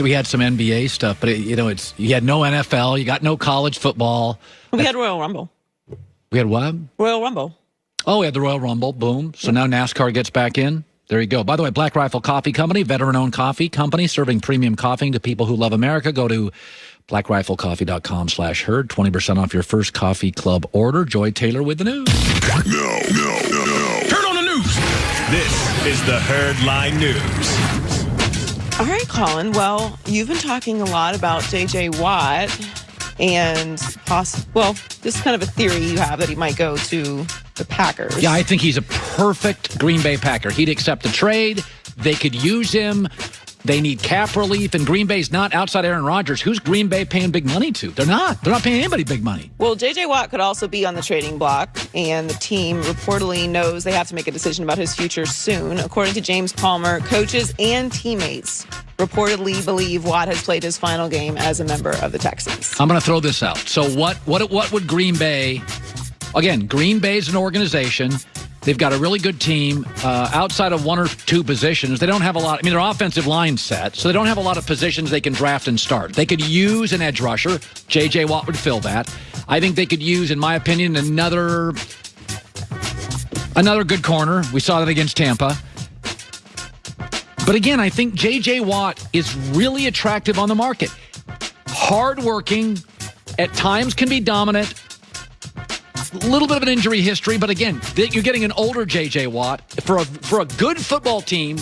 We had some NBA stuff, but you had no NFL, you got no college football. We had Royal Rumble. We had what? Royal Rumble. Oh, we had the Royal Rumble. Boom. So now NASCAR gets back in. There you go. By the way, Black Rifle Coffee Company, veteran-owned coffee company serving premium coffee to people who love America. Go to blackriflecoffee.com/herd. 20% off your first coffee club order. Joy Taylor with the news. No. Herd on the news. This is the Herd Line News. All right, Colin. Well, you've been talking a lot about J.J. Watt and this is kind of a theory you have that he might go to the Packers. Yeah, I think he's a perfect Green Bay Packer. He'd accept the trade. They could use him. They need cap relief, and Green Bay's not outside Aaron Rodgers. Who's Green Bay paying big money to? They're not. They're not paying anybody big money. Well, J.J. Watt could also be on the trading block, and the team reportedly knows they have to make a decision about his future soon. According to James Palmer, coaches and teammates reportedly believe Watt has played his final game as a member of the Texans. I'm going to throw this out. So what would Green Bay... Again, Green Bay's an organization. They've got a really good team. Outside of one or two positions, they don't have a lot. I mean, their offensive line's set, so they don't have a lot of positions they can draft and start. They could use an edge rusher. J.J. Watt would fill that. I think they could use, in my opinion, another good corner. We saw that against Tampa. But again, I think J.J. Watt is really attractive on the market. Hardworking, at times can be dominant. A little bit of an injury history, but again, you're getting an older J.J. Watt for a good football team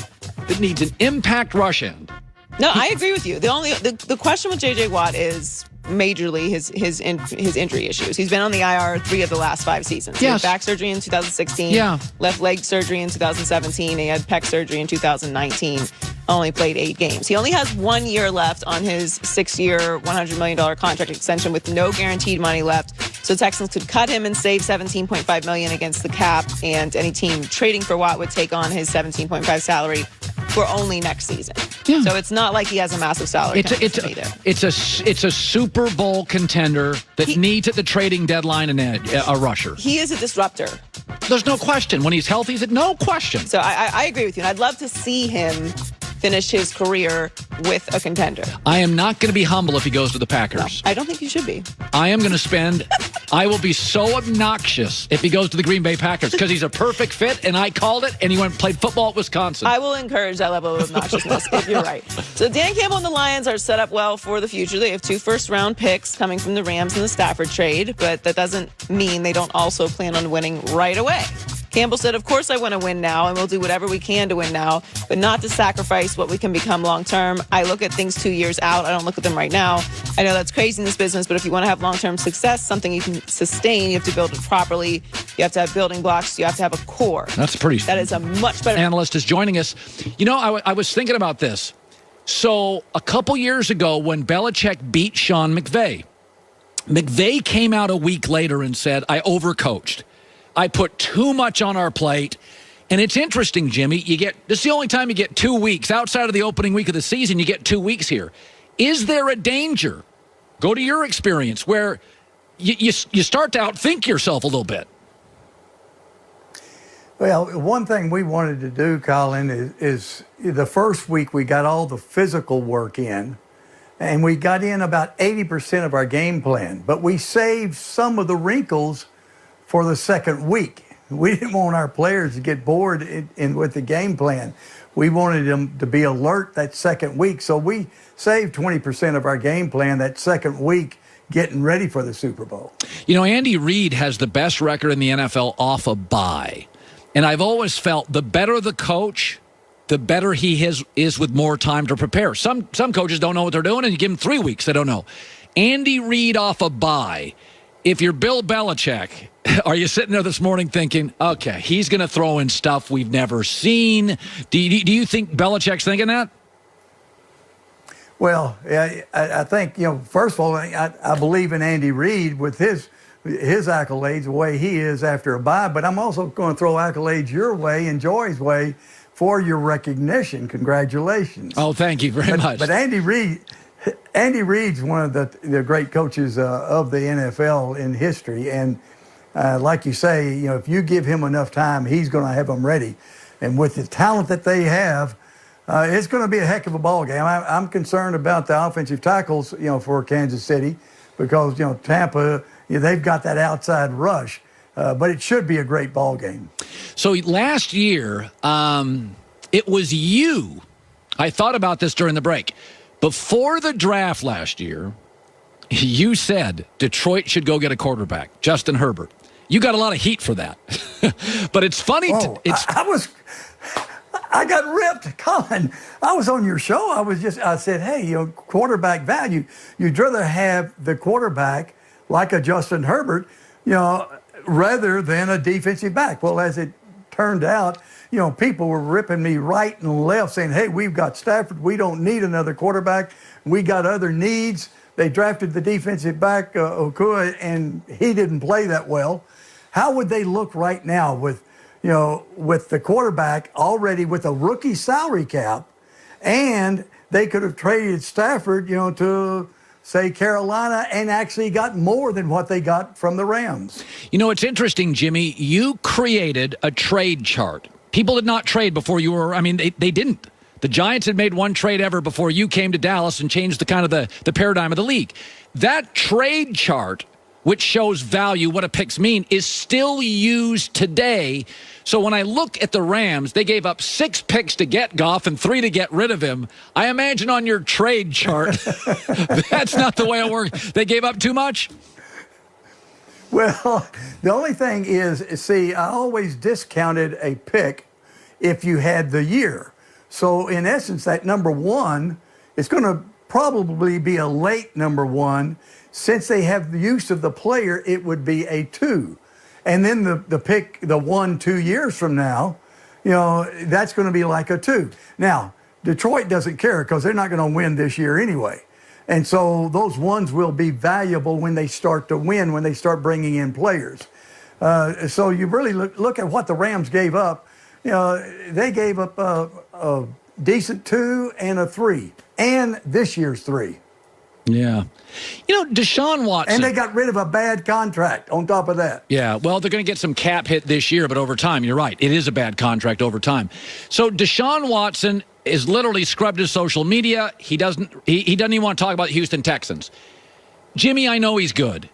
that needs an impact rush end. No, I agree with you. The question with J.J. Watt is majorly his injury issues. He's been on the IR 3 of the last 5 seasons. He had back surgery in 2016, left leg surgery in 2017, he had pec surgery in 2019. Only played 8 games. He only has 1 year left on his 6-year, $100 million contract extension with no guaranteed money left. So Texans could cut him and save $17.5 million against the cap, and any team trading for Watt would take on his $17.5 salary for only next season. Yeah. So it's not like he has a massive salary. It's a Super Bowl contender that needs at the trading deadline a rusher. He is a disruptor. There's no question. When he's healthy, no question. So I agree with you. And I'd love to see him finish his career with a contender. I am not going to be humble if he goes to the Packers. No, I don't think you should be. I will be so obnoxious if he goes to the Green Bay Packers because he's a perfect fit, and I called it, and he went and played football at Wisconsin. I will encourage that level of obnoxiousness if you're right. So Dan Campbell and the Lions are set up well for the future. They have 2 first-round picks coming from the Rams and the Stafford trade, but that doesn't mean they don't also plan on winning right away. Campbell said, of course I want to win now, and we'll do whatever we can to win now, but not to sacrifice what we can become long-term. I look at things 2 years out. I don't look at them right now. I know that's crazy in this business, but if you want to have long-term success, something you can sustain, you have to build it properly. You have to have building blocks. You have to have a core. That is a much better... Analyst is joining us. You know, I was thinking about this. So a couple years ago when Belichick beat Sean McVay came out a week later and said, I overcoached. I put too much on our plate. And it's interesting, Jimmy. This is the only time you get 2 weeks. Outside of the opening week of the season, you get 2 weeks here. Is there a danger, go to your experience, where you start to outthink yourself a little bit? Well, one thing we wanted to do, Colin, is the first week we got all the physical work in, and we got in about 80% of our game plan. But we saved some of the wrinkles for the second week. We didn't want our players to get bored with the game plan. We wanted them to be alert that second week. So we saved 20% of our game plan that second week getting ready for the Super Bowl. You know, Andy Reid has the best record in the NFL off a bye. And I've always felt the better the coach, the better he is with more time to prepare. Some coaches don't know what they're doing, and you give them 3 weeks, they don't know. Andy Reid off a bye. If you're Bill Belichick, are you sitting there this morning thinking, okay, he's going to throw in stuff we've never seen? Do you think Belichick's thinking that? Well, I think, first of all, I believe in Andy Reid with his accolades, the way he is after a bye, but I'm also going to throw accolades your way and Joy's way for your recognition. Congratulations. Oh, thank you very much. But Andy Reid's one of the great coaches of the NFL in history. And like you say, if you give him enough time, he's going to have them ready. And with the talent that they have, It's going to be a heck of a ball game. I'm concerned about the offensive tackles, for Kansas City because, Tampa, they've got that outside rush. But it should be a great ball game. So last year, it was you. I thought about this during the break. Before the draft last year, you said Detroit should go get a quarterback, Justin Herbert. You got a lot of heat for that. But it's funny. I got ripped, Colin. I was on your show. I said, hey, quarterback value. You'd rather have the quarterback like a Justin Herbert, rather than a defensive back. Well, as it turned out, people were ripping me right and left saying, hey, we've got Stafford. We don't need another quarterback. We got other needs. They drafted the defensive back, Okua, and he didn't play that well. How would they look right now with the quarterback already with a rookie salary cap, and they could have traded Stafford, to, say, Carolina, and actually got more than what they got from the Rams. It's interesting, Jimmy. You created a trade chart. People did not trade before you were. They didn't. The Giants had made one trade ever before you came to Dallas and changed the paradigm of the league. That trade chart, which shows value, what a picks mean, is still used today. So when I look at the Rams, they gave up 6 picks to get Goff and 3 to get rid of him. I imagine on your trade chart, that's not the way it works. They gave up too much? Well, the only thing is, I always discounted a pick if you had the year. So in essence, that number 1 is going to probably be a late number 1. Since they have the use of the player, it would be a 2. And then the pick, the 1, 2 years from now, that's going to be like a 2. Now, Detroit doesn't care because they're not going to win this year anyway. And so those ones will be valuable when they start to win, when they start bringing in players. So you really look at what the Rams gave up. They gave up a decent 2 and a 3, and this year's 3. Yeah. Deshaun Watson. And they got rid of a bad contract on top of that. Yeah, well, they're going to get some cap hit this year, but over time, you're right. It is a bad contract over time. So Deshaun Watson is literally scrubbed his social media. He doesn't even want to talk about the Houston Texans. Jimmy, I know he's good.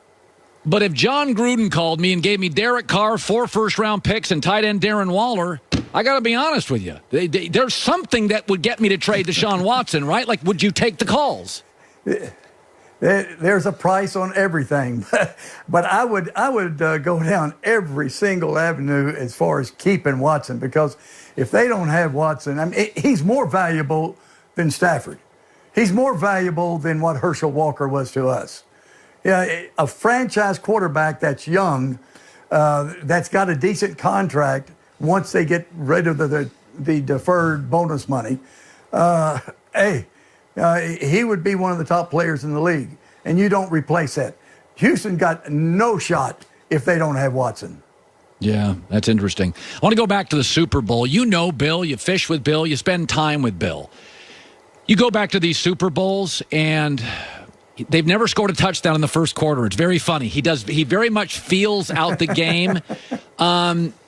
But if John Gruden called me and gave me Derek Carr, 4 first-round picks, and tight end Darren Waller, I got to be honest with you. There's something that would get me to trade Deshaun Watson, right? Like, would you take the calls? There's a price on everything, but I would go down every single avenue as far as keeping Watson, because if they don't have Watson, he's more valuable than Stafford. He's more valuable than what Herschel Walker was to us. A franchise quarterback that's young, that's got a decent contract once they get rid of the deferred bonus money. He would be one of the top players in the league, and you don't replace that. Houston got no shot if they don't have Watson. Yeah, that's interesting. I want to go back to the Super Bowl. You know Bill, you fish with Bill, you spend time with Bill. You go back to these Super Bowls, and they've never scored a touchdown in the first quarter. It's very funny. He very much feels out the game,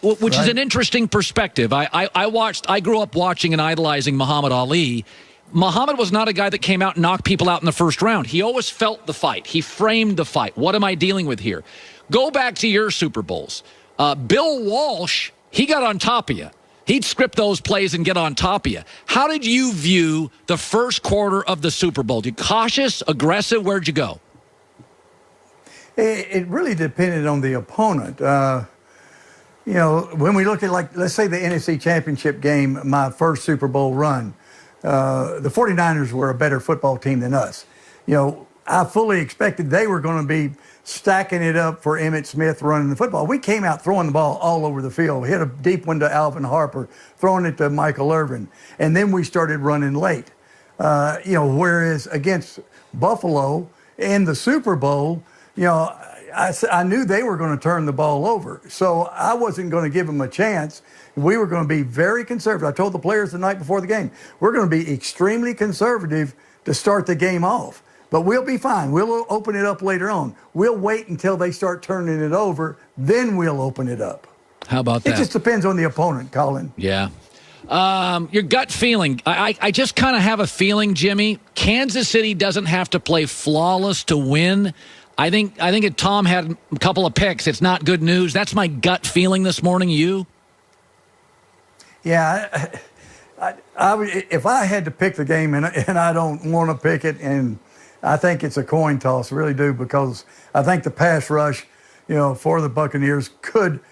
which is an interesting perspective. I grew up watching and idolizing Muhammad Ali. Muhammad was not a guy that came out and knocked people out in the first round. He always felt the fight. He framed the fight. What am I dealing with here? Go back to your Super Bowls. Bill Walsh, he got on top of you. He'd script those plays and get on top of you. How did you view the first quarter of the Super Bowl? Did you cautious, aggressive? Where'd you go? It really depended on the opponent. When we look at, let's say the NFC Championship game, my first Super Bowl run, the 49ers were a better football team than us. I fully expected they were going to be stacking it up for Emmitt Smith running the football. We came out throwing the ball all over the field, hit a deep one to Alvin Harper, throwing it to Michael Irvin, and then we started running late. Whereas against Buffalo in the Super Bowl, I knew they were going to turn the ball over, so I wasn't going to give them a chance. We were going to be very conservative. I told the players the night before the game, we're going to be extremely conservative to start the game off. But we'll be fine. We'll open it up later on. We'll wait until they start turning it over, then we'll open it up. How about that? It just depends on the opponent, Colin. Yeah. Your gut feeling. I just kind of have a feeling, Jimmy, Kansas City doesn't have to play flawless to win. I think if Tom had a couple of picks, it's not good news. That's my gut feeling this morning. You? Yeah, if I had to pick the game, and I don't want to pick it, and I think it's a coin toss, really do, because I think the pass rush, for the Buccaneers could –